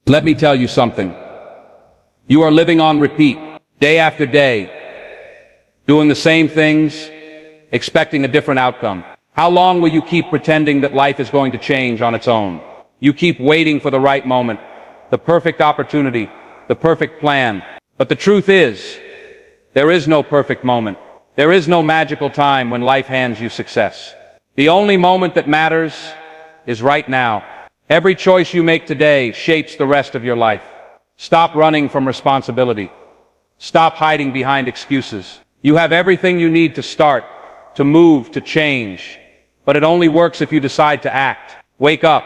Let me tell you something. You are living on repeat, day after day, doing the same things, expecting a different outcome. How long will you keep pretending that life is going to change on its own? You keep waiting for the right moment, the perfect opportunity, the perfect plan. But the truth is, there is no perfect moment. There is no magical time when life hands you success. The only moment that matters is right now. Every choice you make today shapes the rest of your life. Stop running from responsibility. Stop hiding behind excuses. You have everything you need to start, to move, to change. But it only works if you decide to act. Wake up.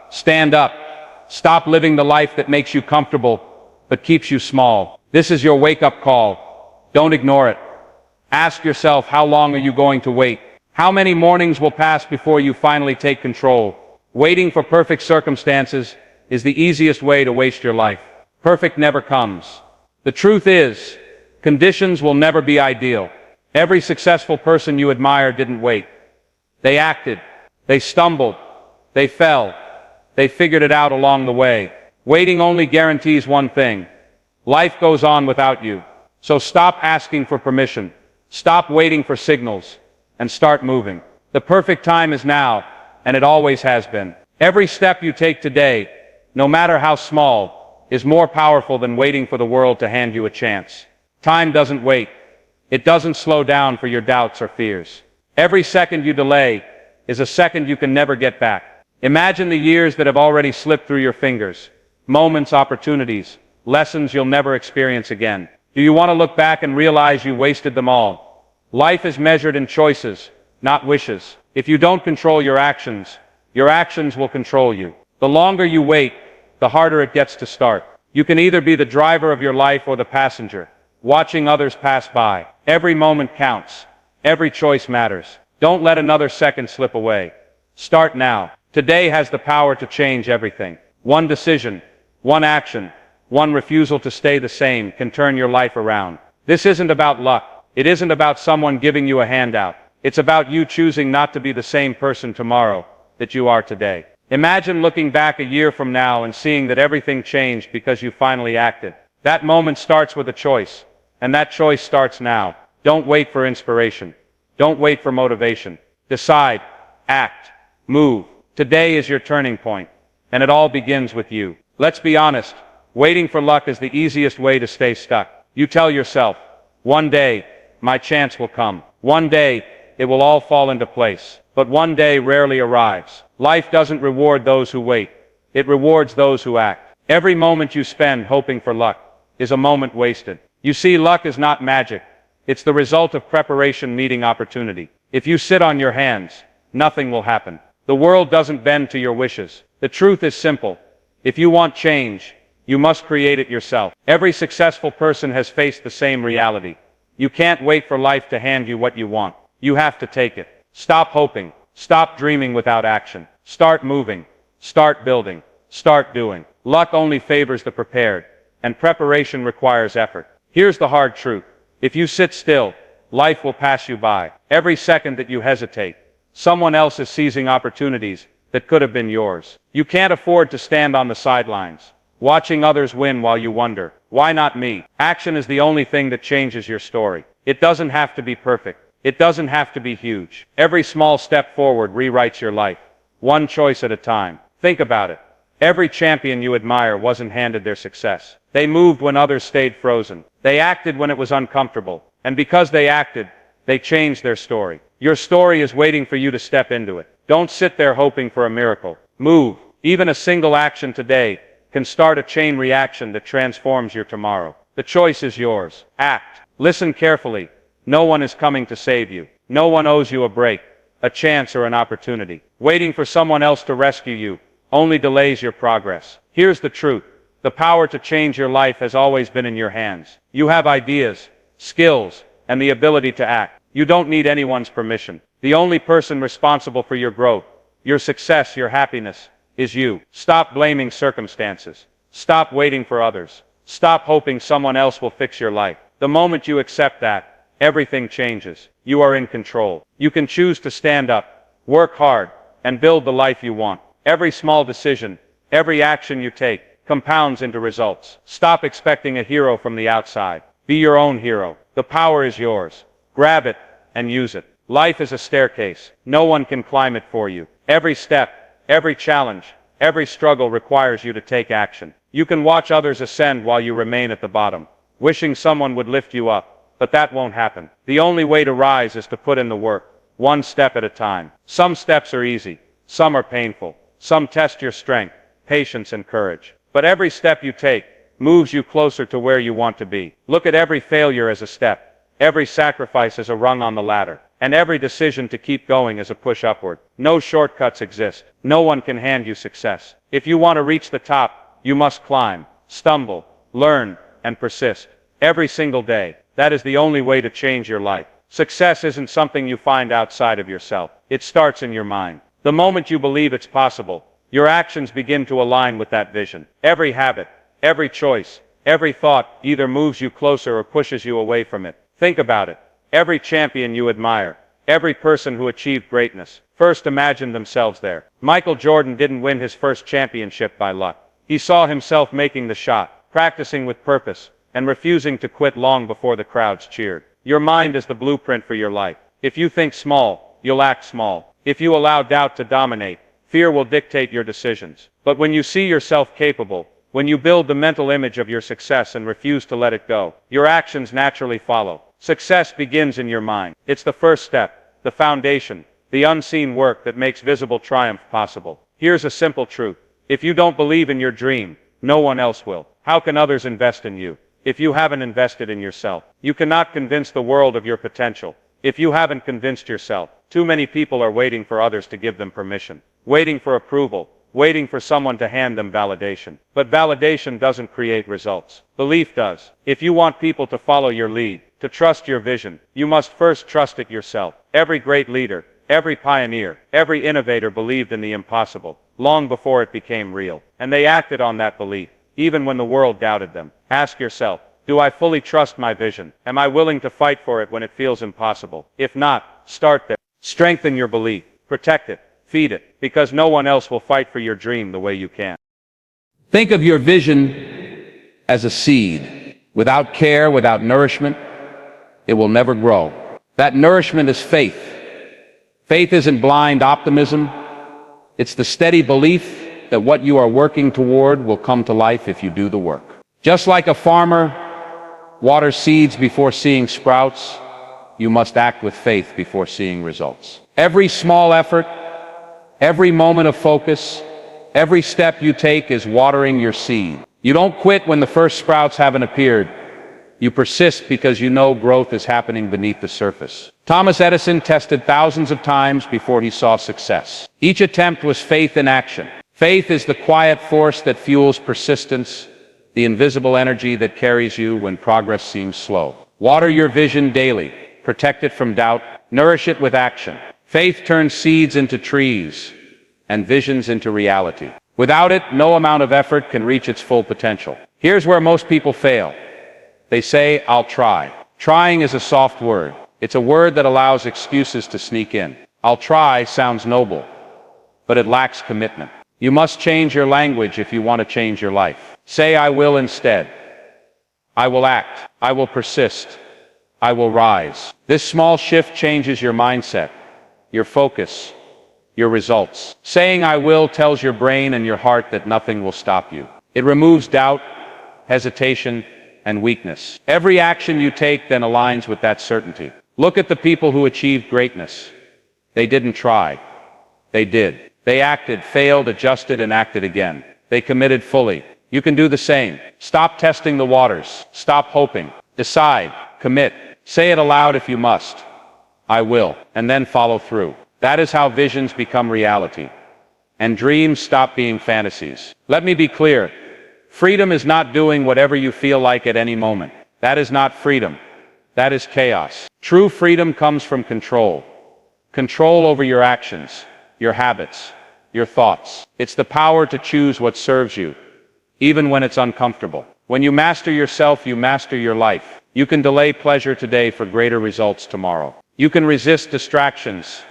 Stand up. Stop living the life that makes you comfortable, but keeps you small. This is your wake-up call. Don't ignore it. Ask yourself, how long are you going to wait? How many mornings will pass before you finally take control? Waiting for perfect circumstances is the easiest way to waste your life. Perfect never comes. The truth is, conditions will never be ideal. Every successful person you admire didn't wait. They acted. They stumbled. They fell. They figured it out along the way. Waiting only guarantees one thing. Life goes on without you. So stop asking for permission. Stop waiting for signals. And start moving. The perfect time is now, and it always has been. Every step you take today, no matter how small, is more powerful than waiting for the world to hand you a chance. Time doesn't wait. It doesn't slow down for your doubts or fears. Every second you delay is a second you can never get back. Imagine the years that have already slipped through your fingers. Moments, opportunities, lessons you'll never experience again. Do you want to look back and realize you wasted them all? Life is measured in choices, not wishes. If you don't control your actions will control you. The longer you wait, the harder it gets to start. You can either be the driver of your life or the passenger, watching others pass by. Every moment counts. Every choice matters. Don't let another second slip away. Start now. Today has the power to change everything. One decision, one action, one refusal to stay the same can turn your life around. This isn't about luck. It isn't about someone giving you a handout. It's about you choosing not to be the same person tomorrow that you are today. Imagine looking back a year from now and seeing that everything changed because you finally acted. That moment starts with a choice, and that choice starts now. Don't wait for inspiration. Don't wait for motivation. Decide, act, move. Today is your turning point, and it all begins with you. Let's be honest, waiting for luck is the easiest way to stay stuck. You tell yourself, one day, my chance will come. One day, it will all fall into place. But one day rarely arrives. Life doesn't reward those who wait. It rewards those who act. Every moment you spend hoping for luck is a moment wasted. You see, luck is not magic. It's the result of preparation meeting opportunity. If you sit on your hands, nothing will happen. The world doesn't bend to your wishes. The truth is simple. If you want change, you must create it yourself. Every successful person has faced the same reality. You can't wait for life to hand you what you want. You have to take it. Stop hoping. Stop dreaming without action. Start moving. Start building. Start doing. Luck only favors the prepared, and preparation requires effort. Here's the hard truth. If you sit still, life will pass you by. Every second that you hesitate, someone else is seizing opportunities that could have been yours. You can't afford to stand on the sidelines, watching others win while you wonder, why not me? Action is the only thing that changes your story. It doesn't have to be perfect. It doesn't have to be huge. Every small step forward rewrites your life, one choice at a time. Think about it. Every champion you admire wasn't handed their success. They moved when others stayed frozen. They acted when it was uncomfortable. And because they acted, they changed their story. Your story is waiting for you to step into it. Don't sit there hoping for a miracle. Move. Even a single action today can start a chain reaction that transforms your tomorrow. The choice is yours. Act. Listen carefully. No one is coming to save you. No one owes you a break, a chance, or an opportunity. Waiting for someone else to rescue you only delays your progress. Here's the truth. The power to change your life has always been in your hands. You have ideas, skills, and the ability to act. You don't need anyone's permission. The only person responsible for your growth, your success, your happiness, is you. Stop blaming circumstances. Stop waiting for others. Stop hoping someone else will fix your life. The moment you accept that, everything changes. You are in control. You can choose to stand up, work hard, and build the life you want. Every small decision, every action you take, compounds into results. Stop expecting a hero from the outside. Be your own hero. The power is yours. Grab it and use it. Life is a staircase. No one can climb it for you. Every step, every challenge, every struggle requires you to take action. You can watch others ascend while you remain at the bottom, wishing someone would lift you up, but that won't happen. The only way to rise is to put in the work, one step at a time. Some steps are easy, some are painful, some test your strength, patience, and courage. But every step you take moves you closer to where you want to be. Look at every failure as a step, every sacrifice as a rung on the ladder, and every decision to keep going as a push upward. No shortcuts exist. No one can hand you success. If you want to reach the top, you must climb, stumble, learn, and persist. Every single day. That is the only way to change your life. Success isn't something you find outside of yourself. It starts in your mind. The moment you believe it's possible, your actions begin to align with that vision. Every habit, every choice, every thought either moves you closer or pushes you away from it. Think about it. Every champion you admire, every person who achieved greatness, first imagined themselves there. Michael Jordan didn't win his first championship by luck. He saw himself making the shot, practicing with purpose, and refusing to quit long before the crowds cheered. Your mind is the blueprint for your life. If you think small, you'll act small. If you allow doubt to dominate, fear will dictate your decisions. But when you see yourself capable, when you build the mental image of your success and refuse to let it go, your actions naturally follow. Success begins in your mind. It's the first step, the foundation, the unseen work that makes visible triumph possible. Here's a simple truth. If you don't believe in your dream, no one else will. How can others invest in you if you haven't invested in yourself? You cannot convince the world of your potential if you haven't convinced yourself. Too many people are waiting for others to give them permission, waiting for approval, waiting for someone to hand them validation. But validation doesn't create results. Belief does. If you want people to follow your lead, to trust your vision, you must first trust it yourself. Every great leader, every pioneer, every innovator believed in the impossible long before it became real. And they acted on that belief, even when the world doubted them. Ask yourself, do I fully trust my vision? Am I willing to fight for it when it feels impossible? If not, start there. Strengthen your belief. Protect it. Feed it. Because no one else will fight for your dream the way you can. Think of your vision as a seed. Without care, without nourishment, it will never grow. That nourishment is faith. Faith isn't blind optimism. It's the steady belief that what you are working toward will come to life if you do the work. Just like a farmer waters seeds before seeing sprouts, you must act with faith before seeing results. Every small effort, every moment of focus, every step you take is watering your seed. You don't quit when the first sprouts haven't appeared. You persist because you know growth is happening beneath the surface. Thomas Edison tested thousands of times before he saw success. Each attempt was faith in action. Faith is the quiet force that fuels persistence, the invisible energy that carries you when progress seems slow. Water your vision daily. Protect it from doubt. Nourish it with action. Faith turns seeds into trees and visions into reality. Without it, no amount of effort can reach its full potential. Here's where most people fail. They say, I'll try. Trying is a soft word. It's a word that allows excuses to sneak in. I'll try sounds noble, but it lacks commitment. You must change your language if you want to change your life. Say I will instead. I will act. I will persist. I will rise. This small shift changes your mindset, your focus, your results. Saying I will tells your brain and your heart that nothing will stop you. It removes doubt, hesitation, and weakness. Every action you take then aligns with that certainty. Look at the people who achieved greatness. They didn't try. They did. They acted, failed, adjusted, and acted again. They committed fully. You can do the same. Stop testing the waters. Stop hoping. Decide. Commit. Say it aloud if you must. I will. And then follow through. That is how visions become reality. And dreams stop being fantasies. Let me be clear. Freedom is not doing whatever you feel like at any moment. That is not freedom. That is chaos. True freedom comes from control. Control over your actions, your habits, your thoughts. It's the power to choose what serves you, even when it's uncomfortable. When you master yourself, you master your life. You can delay pleasure today for greater results tomorrow. You can resist distractions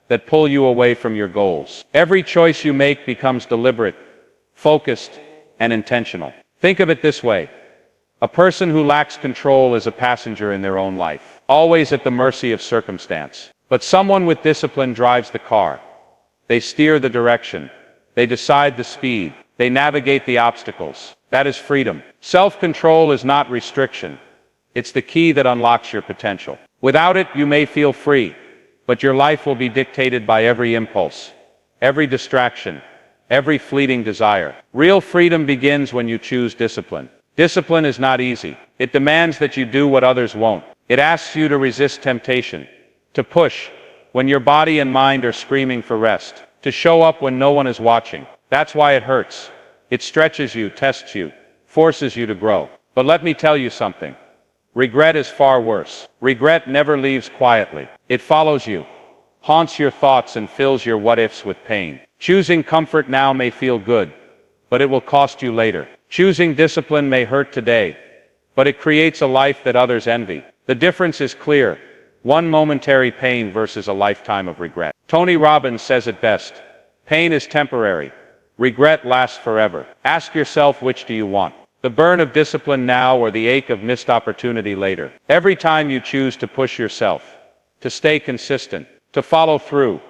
that pull you away from your goals. Every choice you make becomes deliberate, focused, and intentional. Think of it this way. A person who lacks control is a passenger in their own life, always at the mercy of circumstance. But someone with discipline drives the car. They steer the direction. They decide the speed. They navigate the obstacles. That is freedom. Self-control is not restriction. It's the key that unlocks your potential. Without it, you may feel free, but your life will be dictated by every impulse, every distraction, every fleeting desire. Real freedom begins when you choose discipline. Discipline is not easy. It demands that you do what others won't. It asks you to resist temptation, to push when your body and mind are screaming for rest, to show up when no one is watching. That's why it hurts. It stretches you, tests you, forces you to grow. But let me tell you something. Regret is far worse. Regret never leaves quietly. It follows you, haunts your thoughts, and fills your what-ifs with pain. Choosing comfort now may feel good, but it will cost you later. Choosing discipline may hurt today, but it creates a life that others envy. The difference is clear. One momentary pain versus a lifetime of regret. Tony Robbins says it best. Pain is temporary. Regret lasts forever. Ask yourself, which do you want? The burn of discipline now or the ache of missed opportunity later? Every time you choose to push yourself, to stay consistent, to follow through,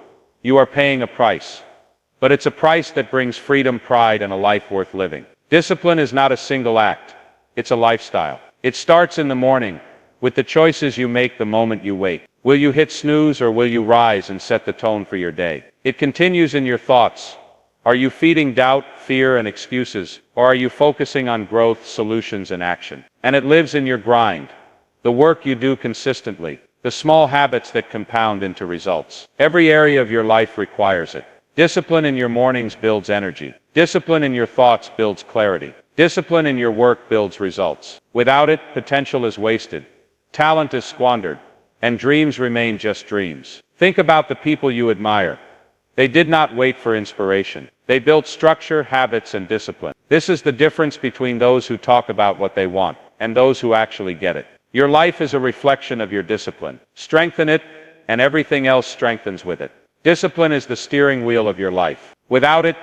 you are paying a price. But it's a price that brings freedom, pride, and a life worth living. Discipline is not a single act. It's a lifestyle. It starts in the morning, with the choices you make the moment you wake. Will you hit snooze or will you rise and set the tone for your day? It continues in your thoughts. Are you feeding doubt, fear, and excuses, or are you focusing on growth, solutions, and action? And it lives in your grind, the work you do consistently, the small habits that compound into results. Every area of your life requires it. Discipline in your mornings builds energy. Discipline in your thoughts builds clarity. Discipline in your work builds results. Without it, potential is wasted, talent is squandered, and dreams remain just dreams. Think about the people you admire. They did not wait for inspiration. They built structure, habits, and discipline. This is the difference between those who talk about what they want and those who actually get it. Your life is a reflection of your discipline. Strengthen it, and everything else strengthens with it. Discipline is the steering wheel of your life. Without it,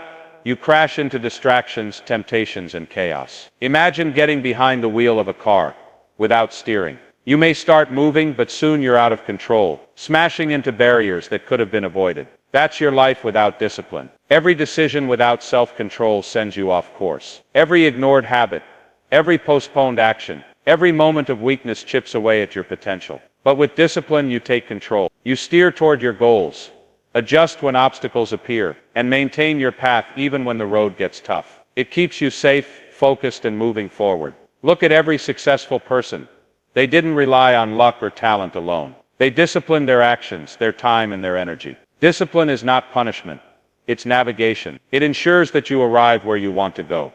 you crash into distractions, temptations, and chaos. Imagine getting behind the wheel of a car without steering. You may start moving, but soon you're out of control, smashing into barriers that could have been avoided. That's your life without discipline. Every decision without self-control sends you off course. Every ignored habit, every postponed action, every moment of weakness chips away at your potential. But with discipline, you take control. You steer toward your goals, adjust when obstacles appear, and maintain your path even when the road gets tough. It keeps you safe, focused, and moving forward. Look at every successful person. They didn't rely on luck or talent alone. They disciplined their actions, their time, and their energy. Discipline is not punishment. It's navigation. It ensures that you arrive where you want to go,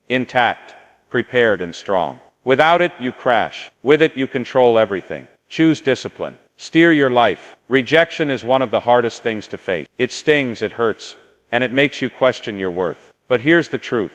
intact, prepared, and strong. Without it, you crash. With it, you control everything. Choose discipline. Steer your life. Rejection is one of the hardest things to face. It stings, it hurts, and it makes you question your worth. But here's the truth.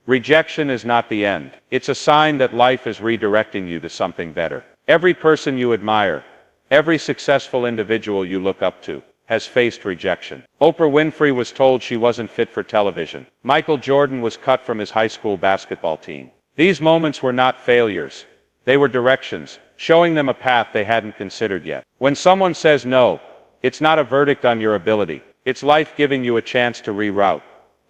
Rejection is not the end. It's a sign that life is redirecting you to something better. Every person you admire, every successful individual you look up to, has faced rejection. Oprah Winfrey was told she wasn't fit for television. Michael Jordan was cut from his high school basketball team. These moments were not failures. They were directions, showing them a path they hadn't considered yet. When someone says no, it's not a verdict on your ability. It's life giving you a chance to reroute,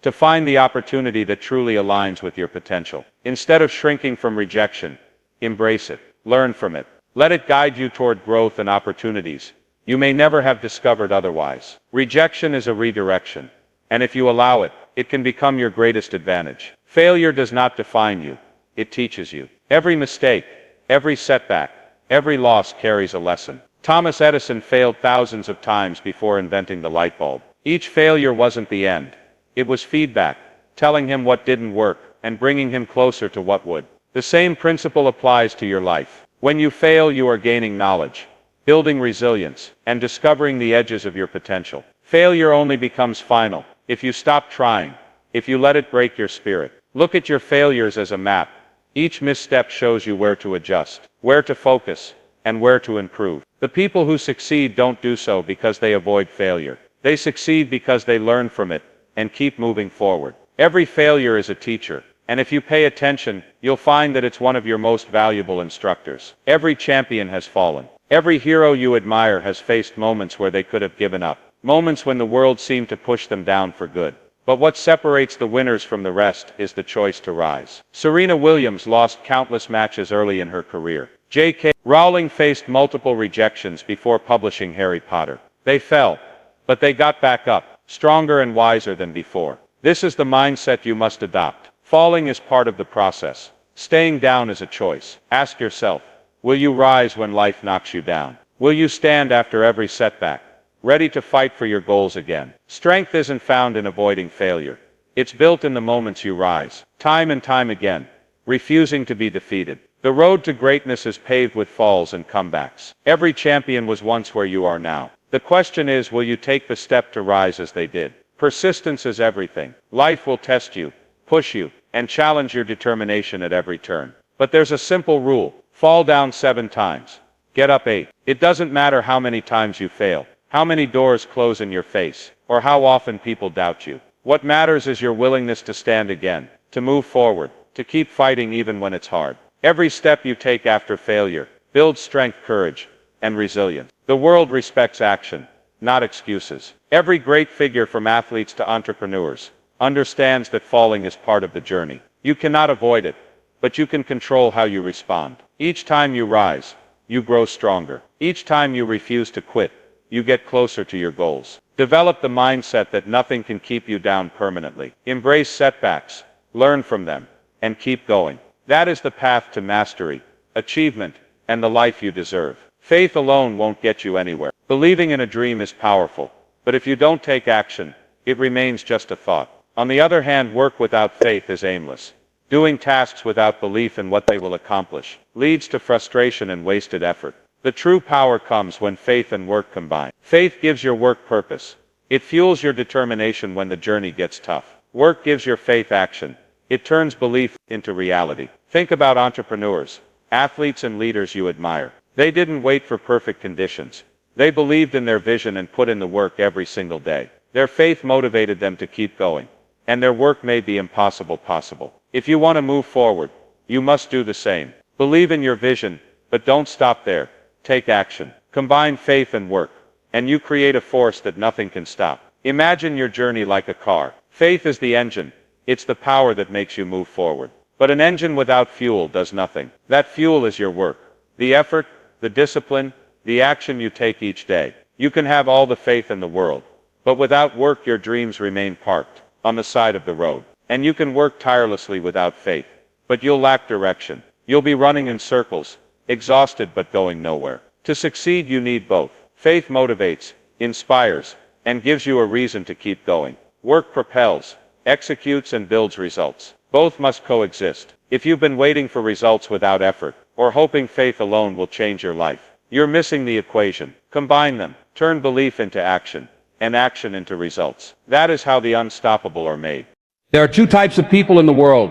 to find the opportunity that truly aligns with your potential. Instead of shrinking from rejection, embrace it. Learn from it. Let it guide you toward growth and opportunities you may never have discovered otherwise. Rejection is a redirection, and if you allow it, it can become your greatest advantage. Failure does not define you. It teaches you. Every mistake, every setback, every loss carries a lesson. Thomas Edison failed thousands of times before inventing the light bulb. Each failure wasn't the end. It was feedback, telling him what didn't work and bringing him closer to what would. The same principle applies to your life. When you fail, you are gaining knowledge, building resilience, and discovering the edges of your potential. Failure only becomes final if you stop trying, if you let it break your spirit. Look at your failures as a map. Each misstep shows you where to adjust, where to focus, and where to improve. The people who succeed don't do so because they avoid failure. They succeed because they learn from it and keep moving forward. Every failure is a teacher, And if you pay attention, you'll find that it's one of your most valuable instructors. Every champion has fallen. Every hero you admire has faced moments where they could have given up. Moments when the world seemed to push them down for good. But what separates the winners from the rest is the choice to rise. Serena Williams lost countless matches early in her career. J.K. Rowling faced multiple rejections before publishing Harry Potter. They fell, but they got back up, stronger and wiser than before. This is the mindset you must adopt. Falling is part of the process. Staying down is a choice. Ask yourself, will you rise when life knocks you down? Will you stand after every setback, ready to fight for your goals again? Strength isn't found in avoiding failure. It's built in the moments you rise, time and time again, refusing to be defeated. The road to greatness is paved with falls and comebacks. Every champion was once where you are now. The question is, will you take the step to rise as they did? Persistence is everything. Life will test you, push you, and challenge your determination at every turn. But there's a simple rule. Fall down 7 times. Get up 8. It doesn't matter how many times you fail, how many doors close in your face, or how often people doubt you. What matters is your willingness to stand again, to move forward, to keep fighting even when it's hard. Every step you take after failure builds strength, courage, and resilience. The world respects action, not excuses. Every great figure, from athletes to entrepreneurs, understands that falling is part of the journey. You cannot avoid it, but you can control how you respond. Each time you rise, you grow stronger. Each time you refuse to quit, you get closer to your goals. Develop the mindset that nothing can keep you down permanently. Embrace setbacks, learn from them, and keep going. That is the path to mastery, achievement, and the life you deserve. Faith alone won't get you anywhere. Believing in a dream is powerful, but if you don't take action, it remains just a thought. On the other hand, work without faith is aimless. Doing tasks without belief in what they will accomplish leads to frustration and wasted effort. The true power comes when faith and work combine. Faith gives your work purpose. It fuels your determination when the journey gets tough. Work gives your faith action. It turns belief into reality. Think about entrepreneurs, athletes, and leaders you admire. They didn't wait for perfect conditions. They believed in their vision and put in the work every single day. Their faith motivated them to keep going, and their work made the impossible possible. If you want to move forward, you must do the same. Believe in your vision, but don't stop there. Take action. Combine faith and work, and you create a force that nothing can stop. Imagine your journey like a car. Faith is the engine. It's the power that makes you move forward. But an engine without fuel does nothing. That fuel is your work. The effort, the discipline, the action you take each day. You can have all the faith in the world, but without work your dreams remain parked on the side of the road. And you can work tirelessly without faith, but you'll lack direction. You'll be running in circles, exhausted but going nowhere. To succeed you need both. Faith motivates, inspires, and gives you a reason to keep going. Work propels, executes, and builds results. Both must coexist. If you've been waiting for results without effort, or hoping faith alone will change your life, you're missing the equation. Combine them. Turn belief into action, and action into results. That is how the unstoppable are made. There are 2 types of people in the world: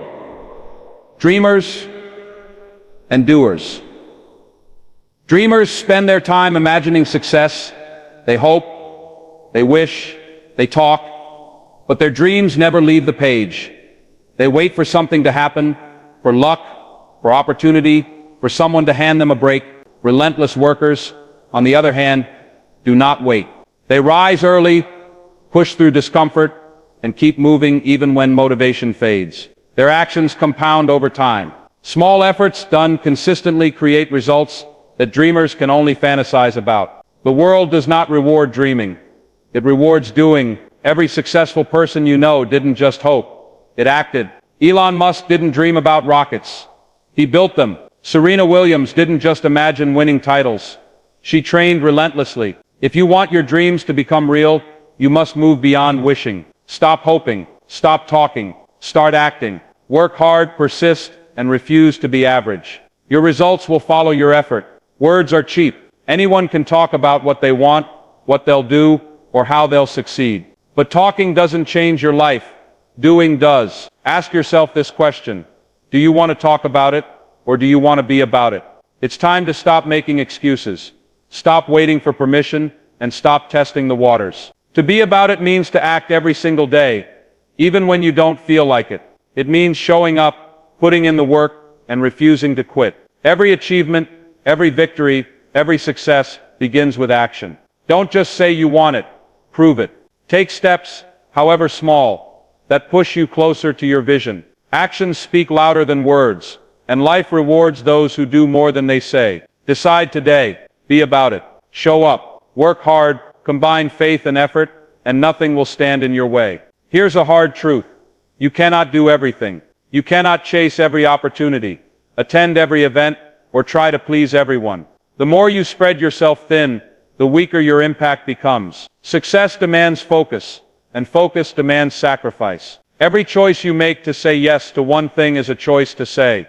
dreamers and doers. Dreamers spend their time imagining success. They hope, they wish, they talk, but their dreams never leave the page. They wait for something to happen, for luck, for opportunity, for someone to hand them a break. Relentless workers, on the other hand, do not wait. They rise early, push through discomfort, and keep moving even when motivation fades. Their actions compound over time. Small efforts done consistently create results that dreamers can only fantasize about. The world does not reward dreaming. It rewards doing. Every successful person you know didn't just hope. It acted. Elon Musk didn't dream about rockets. He built them. Serena Williams didn't just imagine winning titles. She trained relentlessly. If you want your dreams to become real, you must move beyond wishing. Stop hoping. Stop talking. Start acting. Work hard, persist, and refuse to be average. Your results will follow your effort. Words are cheap. Anyone can talk about what they want, what they'll do, or how they'll succeed. But talking doesn't change your life. Doing does. Ask yourself this question: do you want to talk about it, or do you want to be about it? It's time to stop making excuses. Stop waiting for permission, and stop testing the waters. To be about it means to act every single day, even when you don't feel like it. It means showing up, putting in the work, and refusing to quit. Every achievement, every victory, every success begins with action. Don't just say you want it, prove it. Take steps, however small, that push you closer to your vision. Actions speak louder than words, and life rewards those who do more than they say. Decide today, be about it. Show up, work hard, combine faith and effort, and nothing will stand in your way. Here's a hard truth. You cannot do everything. You cannot chase every opportunity, attend every event, or try to please everyone. The more you spread yourself thin, the weaker your impact becomes. Success demands focus, and focus demands sacrifice. Every choice you make to say yes to one thing is a choice to say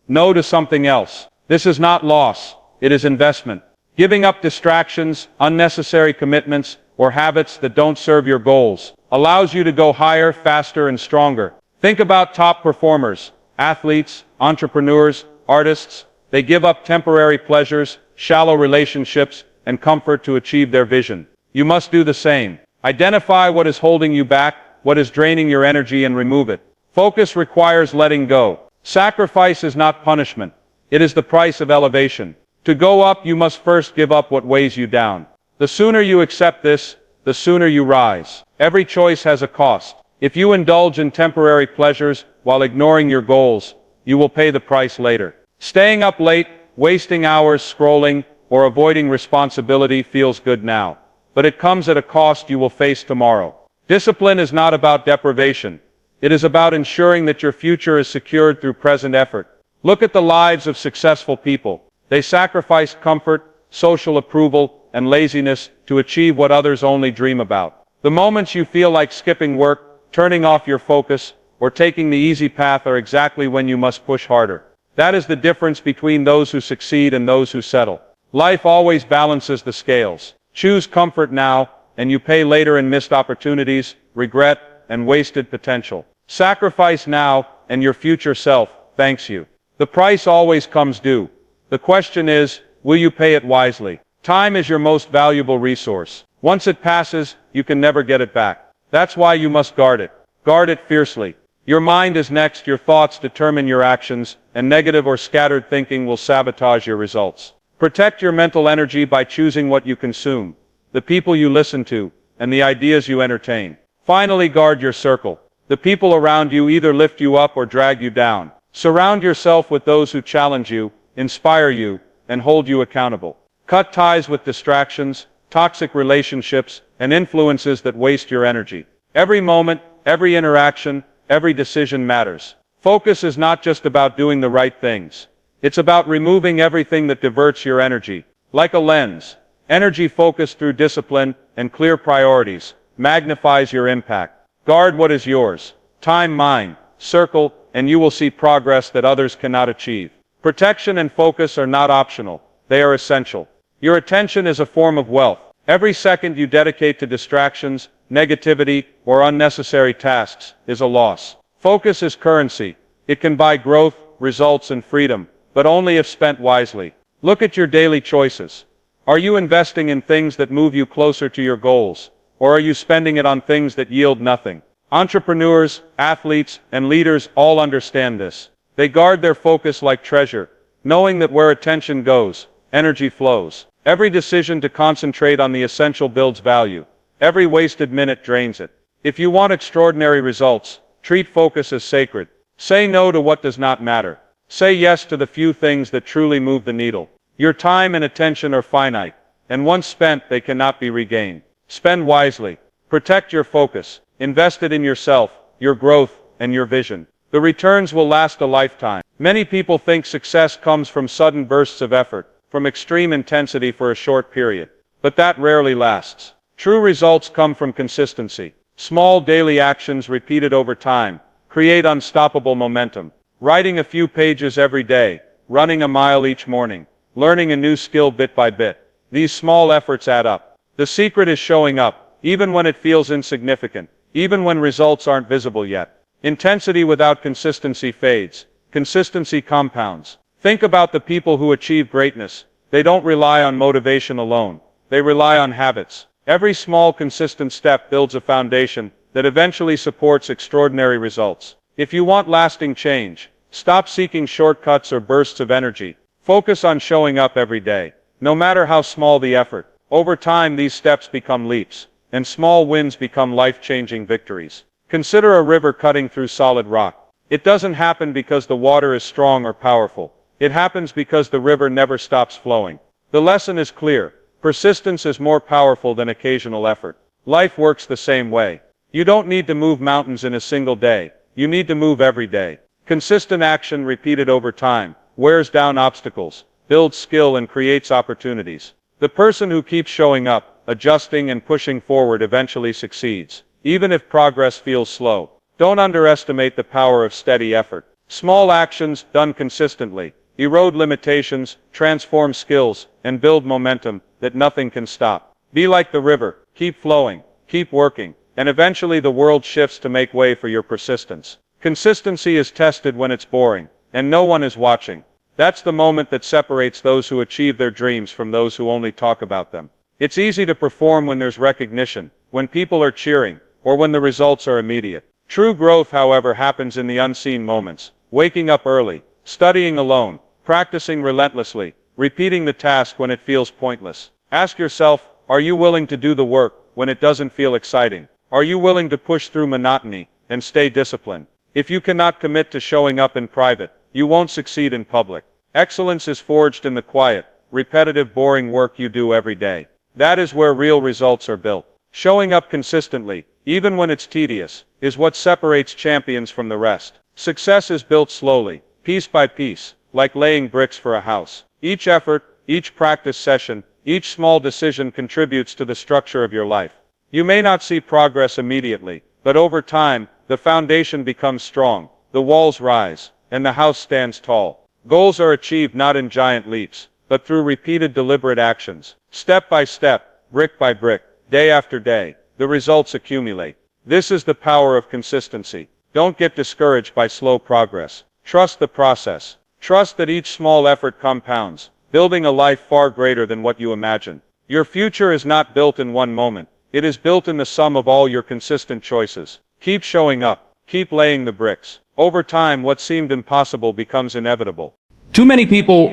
no to something else. This is not loss, it is investment. Giving up distractions, unnecessary commitments, or habits that don't serve your goals allows you to go higher, faster, and stronger. Think about top performers, athletes, entrepreneurs, artists. They give up temporary pleasures, shallow relationships, and comfort to achieve their vision. You must do the same. Identify what is holding you back, what is draining your energy, and remove it. Focus requires letting go. Sacrifice is not punishment. It is the price of elevation. To go up, you must first give up what weighs you down. The sooner you accept this, the sooner you rise. Every choice has a cost. If you indulge in temporary pleasures while ignoring your goals, you will pay the price later. Staying up late, wasting hours scrolling, or avoiding responsibility feels good now, but it comes at a cost you will face tomorrow. Discipline is not about deprivation. It is about ensuring that your future is secured through present effort. Look at the lives of successful people. They sacrificed comfort, social approval, and laziness to achieve what others only dream about. The moments you feel like skipping work, turning off your focus, or taking the easy path are exactly when you must push harder. That is the difference between those who succeed and those who settle. Life always balances the scales. Choose comfort now, and you pay later in missed opportunities, regret, and wasted potential. Sacrifice now, and your future self thanks you. The price always comes due. The question is, will you pay it wisely? Time is your most valuable resource. Once it passes, you can never get it back. That's why you must guard it. Guard it fiercely. Your mind is next, your thoughts determine your actions, and negative or scattered thinking will sabotage your results. Protect your mental energy by choosing what you consume, the people you listen to, and the ideas you entertain. Finally, guard your circle. The people around you either lift you up or drag you down. Surround yourself with those who challenge you, inspire you, and hold you accountable. Cut ties with distractions, toxic relationships, and influences that waste your energy. Every moment, every interaction, every decision matters. Focus is not just about doing the right things. It's about removing everything that diverts your energy. Like a lens, energy focused through discipline and clear priorities magnifies your impact. Guard what is yours. Time mine, circle, and you will see progress that others cannot achieve. Protection and focus are not optional. They are essential. Your attention is a form of wealth. Every second you dedicate to distractions, negativity, or unnecessary tasks is a loss. Focus is currency. It can buy growth, results, and freedom, but only if spent wisely. Look at your daily choices. Are you investing in things that move you closer to your goals, or are you spending it on things that yield nothing? Entrepreneurs, athletes, and leaders all understand this. They guard their focus like treasure, knowing that where attention goes, energy flows. Every decision to concentrate on the essential builds value. Every wasted minute drains it. If you want extraordinary results, treat focus as sacred. Say no to what does not matter. Say yes to the few things that truly move the needle. Your time and attention are finite, and once spent, they cannot be regained. Spend wisely. Protect your focus. Invest it in yourself, your growth, and your vision. The returns will last a lifetime. Many people think success comes from sudden bursts of effort, from extreme intensity for a short period. But that rarely lasts. True results come from consistency. Small daily actions repeated over time create unstoppable momentum. Writing a few pages every day, running a mile each morning, learning a new skill bit by bit. These small efforts add up. The secret is showing up, even when it feels insignificant, even when results aren't visible yet. Intensity without consistency fades. Consistency compounds. Think about the people who achieve greatness. They don't rely on motivation alone. They rely on habits. Every small consistent step builds a foundation that eventually supports extraordinary results. If you want lasting change, stop seeking shortcuts or bursts of energy. Focus on showing up every day, no matter how small the effort. Over time, these steps become leaps, and small wins become life-changing victories. Consider a river cutting through solid rock. It doesn't happen because the water is strong or powerful. It happens because the river never stops flowing. The lesson is clear. Persistence is more powerful than occasional effort. Life works the same way. You don't need to move mountains in a single day. You need to move every day. Consistent action repeated over time wears down obstacles, builds skill, and creates opportunities. The person who keeps showing up, adjusting, and pushing forward eventually succeeds, even if progress feels slow. Don't underestimate the power of steady effort. Small actions, done consistently, erode limitations, transform skills, and build momentum that nothing can stop. Be like the river, keep flowing, keep working, and eventually the world shifts to make way for your persistence. Consistency is tested when it's boring, and no one is watching. That's the moment that separates those who achieve their dreams from those who only talk about them. It's easy to perform when there's recognition, when people are cheering, or when the results are immediate. True growth, however, happens in the unseen moments. Waking up early, studying alone, practicing relentlessly, repeating the task when it feels pointless. Ask yourself, are you willing to do the work when it doesn't feel exciting? Are you willing to push through monotony and stay disciplined? If you cannot commit to showing up in private, you won't succeed in public. Excellence is forged in the quiet, repetitive, boring work you do every day. That is where real results are built. Showing up consistently, even when it's tedious, is what separates champions from the rest. Success is built slowly, piece by piece, like laying bricks for a house. Each effort, each practice session, each small decision contributes to the structure of your life. You may not see progress immediately, but over time, the foundation becomes strong, the walls rise, and the house stands tall. Goals are achieved not in giant leaps, but through repeated deliberate actions. Step by step, brick by brick, day after day, the results accumulate. This is the power of consistency. Don't get discouraged by slow progress. Trust the process. Trust that each small effort compounds, building a life far greater than what you imagine. Your future is not built in one moment. It is built in the sum of all your consistent choices. Keep showing up. Keep laying the bricks. Over time, what seemed impossible becomes inevitable. Too many people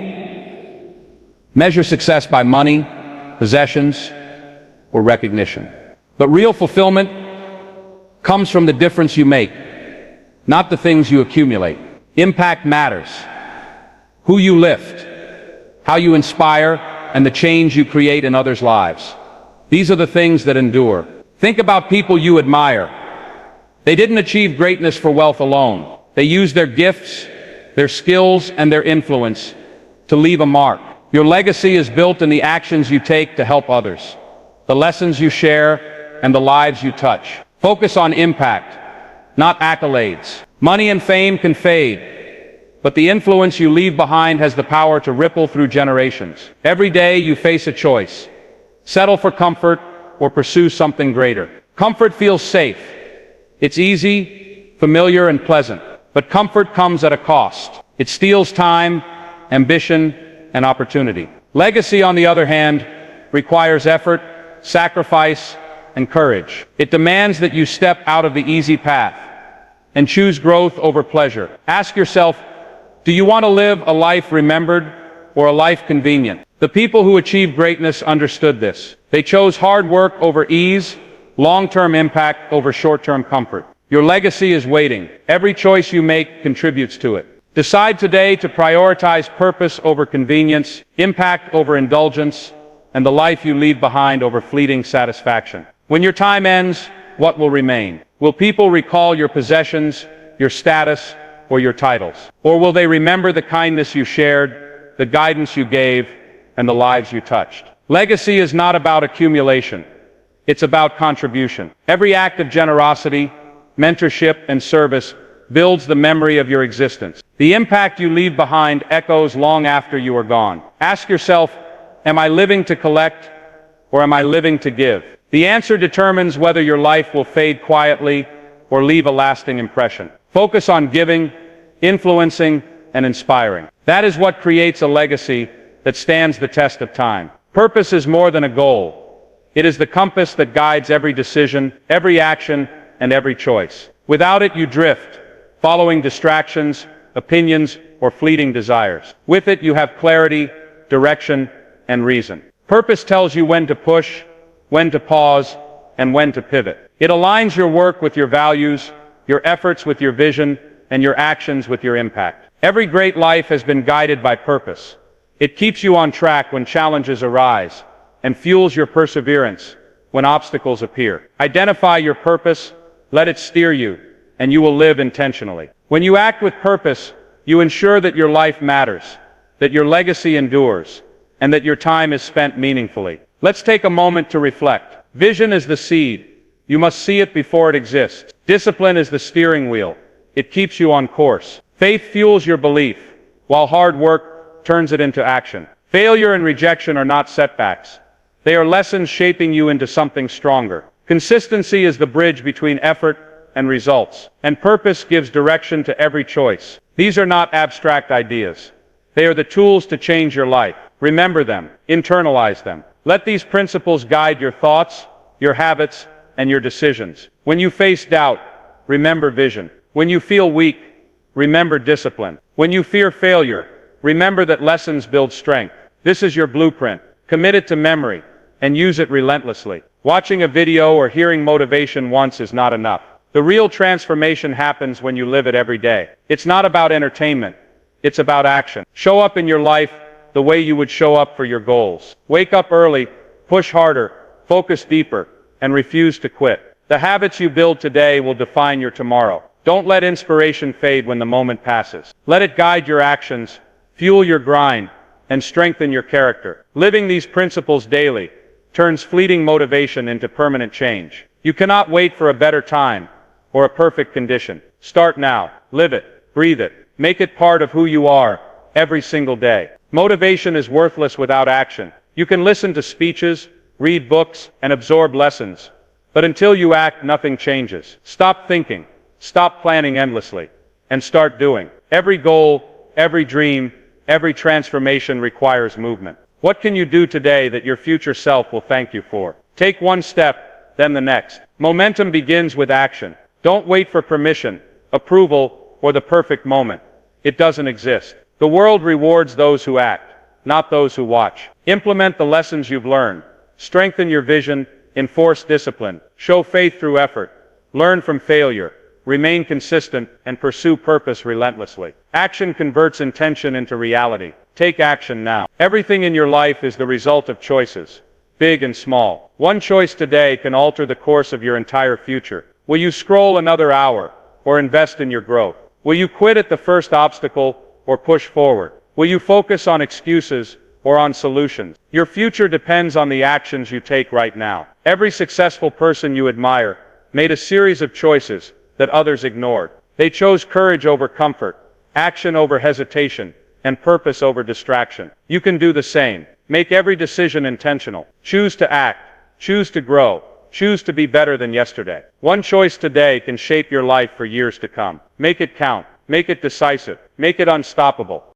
measure success by money, possessions, or recognition. But real fulfillment comes from the difference you make, not the things you accumulate. Impact matters. Who you lift, how you inspire, and the change you create in others' lives. These are the things that endure. Think about people you admire. They didn't achieve greatness for wealth alone. They used their gifts, their skills, and their influence to leave a mark. Your legacy is built in the actions you take to help others, the lessons you share, and the lives you touch. Focus on impact, not accolades. Money and fame can fade, but the influence you leave behind has the power to ripple through generations. Every day you face a choice. Settle for comfort or pursue something greater. Comfort feels safe. It's easy, familiar, and pleasant. But comfort comes at a cost. It steals time, ambition, and opportunity. Legacy, on the other hand, requires effort, sacrifice, and courage. It demands that you step out of the easy path and choose growth over pleasure. Ask yourself, do you want to live a life remembered or a life convenient? The people who achieved greatness understood this. They chose hard work over ease, long-term impact over short-term comfort. Your legacy is waiting. Every choice you make contributes to it. Decide today to prioritize purpose over convenience, impact over indulgence, and the life you leave behind over fleeting satisfaction. When your time ends, what will remain? Will people recall your possessions, your status, or your titles? Or will they remember the kindness you shared, the guidance you gave, and the lives you touched? Legacy is not about accumulation. It's about contribution. Every act of generosity, mentorship, and service builds the memory of your existence. The impact you leave behind echoes long after you are gone. Ask yourself, am I living to collect, or am I living to give? The answer determines whether your life will fade quietly or leave a lasting impression. Focus on giving, influencing, and inspiring. That is what creates a legacy that stands the test of time. Purpose is more than a goal. It is the compass that guides every decision, every action, and every choice. Without it, you drift, following distractions, opinions, or fleeting desires. With it, you have clarity, direction, and reason. Purpose tells you when to push, when to pause, and when to pivot. It aligns your work with your values, your efforts with your vision, and your actions with your impact. Every great life has been guided by purpose. It keeps you on track when challenges arise, and fuels your perseverance when obstacles appear. Identify your purpose, let it steer you, and you will live intentionally. When you act with purpose, you ensure that your life matters, that your legacy endures, and that your time is spent meaningfully. Let's take a moment to reflect. Vision is the seed. You must see it before it exists. Discipline is the steering wheel. It keeps you on course. Faith fuels your belief, while hard work turns it into action. Failure and rejection are not setbacks. They are lessons shaping you into something stronger. Consistency is the bridge between effort and results, and purpose gives direction to every choice. These are not abstract ideas. They are the tools to change your life. Remember them, internalize them. Let these principles guide your thoughts, your habits, and your decisions. When you face doubt, remember vision. When you feel weak, remember discipline. When you fear failure, remember that lessons build strength. This is your blueprint. Commit it to memory, and use it relentlessly. Watching a video or hearing motivation once is not enough. The real transformation happens when you live it every day. It's not about entertainment. It's about action. Show up in your life the way you would show up for your goals. Wake up early, push harder, focus deeper, and refuse to quit. The habits you build today will define your tomorrow. Don't let inspiration fade when the moment passes. Let it guide your actions, fuel your grind, and strengthen your character. Living these principles daily turns fleeting motivation into permanent change. You cannot wait for a better time or a perfect condition. Start now. Live it. Breathe it. Make it part of who you are every single day. Motivation is worthless without action. You can listen to speeches, read books, and absorb lessons, but until you act, nothing changes. Stop thinking, stop planning endlessly, and start doing. Every goal, every dream, every transformation requires movement. What can you do today that your future self will thank you for? Take one step, then the next. Momentum begins with action. Don't wait for permission, approval, or the perfect moment. It doesn't exist. The world rewards those who act, not those who watch. Implement the lessons you've learned. Strengthen your vision, enforce discipline, show faith through effort, learn from failure, remain consistent, and pursue purpose relentlessly. Action converts intention into reality. Take action now. Everything in your life is the result of choices, big and small. One choice today can alter the course of your entire future. Will you scroll another hour, or invest in your growth? Will you quit at the first obstacle, or push forward? Will you focus on excuses, or on solutions? Your future depends on the actions you take right now. Every successful person you admire made a series of choices that others ignored. They chose courage over comfort, action over hesitation, and purpose over distraction. You can do the same. Make every decision intentional. Choose to act. Choose to grow. Choose to be better than yesterday. One choice today can shape your life for years to come. Make it count. Make it decisive. Make it unstoppable.